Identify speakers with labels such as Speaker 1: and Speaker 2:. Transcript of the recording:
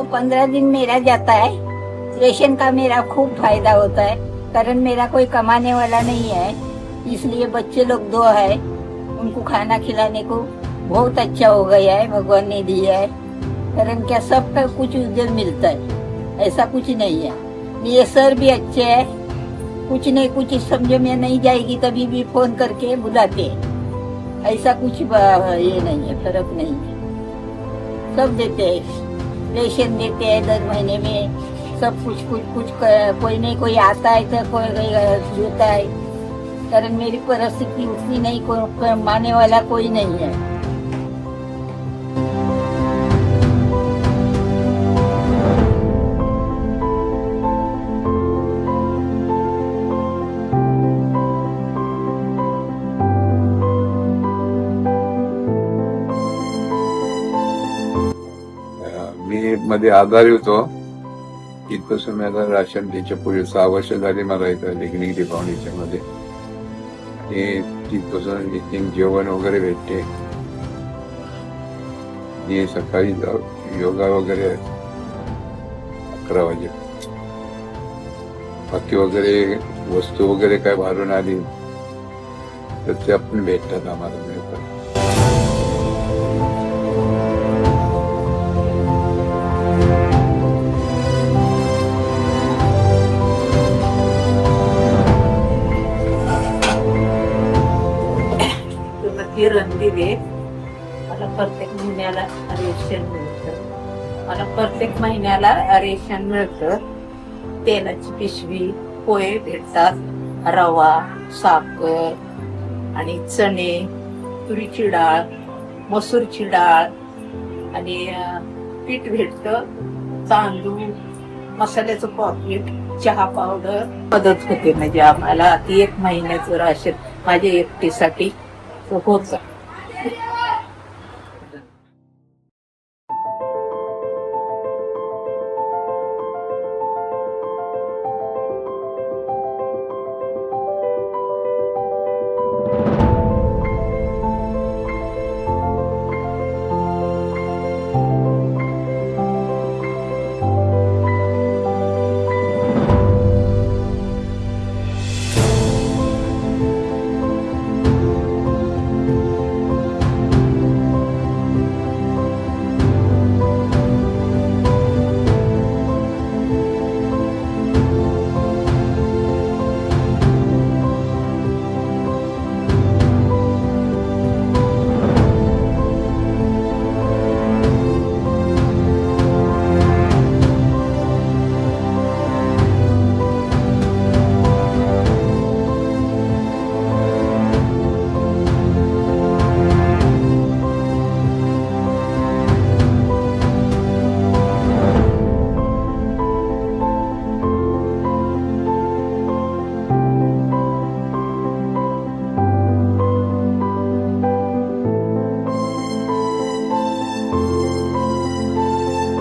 Speaker 1: 15 दिन मेरा जाता है। रेशन का मेरा खूब फायदा होता है, कारण मेरा कोई कमाने वाला नहीं है, इसलिए बच्चे लोग 2 है, उनको खाना खिलाने को बहुत अच्छा हो गया है, भगवान ने दिया है। कारण क्या सबका कुछ उधर मिलता है, ऐसा कुछ नहीं है। ये सर भी अच्छे है, कुछ नहीं कुछ समझो में नहीं जाएगी तभी भी फोन करके बुलाते, ऐसा कुछ ये नहीं है, फर्क नहीं है। सब देते हैं, रेशन देते हैं 10 महीने में, सब कुछ कोई नहीं कोई आता है तो कोई देता है। कारण मेरी परिस्थिति उतनी नहीं, कोई माने वाला कोई नहीं है।
Speaker 2: मी मध्ये आजारी होतो, इथपासून मी आता राशन त्याच्या पूर्वी 6 वर्ष झाली मला इथं डिग्निटी फाउंडेशन मध्ये, आणि तिथपासून इथे जेवण वगैरे भेटते. मी सकाळी योगा वगैरे 11 वाजे, बाकी वगैरे वस्तू वगैरे काय बाहेरून आली तर ते आपण भेटतात, आम्हाला मिळतात.
Speaker 3: रणदीप आहे. मला प्रत्येक महिन्याला रेशन मिळतं. मला प्रत्येक महिन्याला रेशन मिळतं. तेलाची पिशवी, पोहे भेटतात, रवा, साखर आणि चणे, तुरीची डाळ, मसूरची डाळ आणि पीठ भेटतं, तांदूळ, मसाल्याचं पॉकेट, चहा पावडर मदत होते. म्हणजे आम्हाला ती 1 महिन्याचं राशन माझ्या एकटीसाठी होत.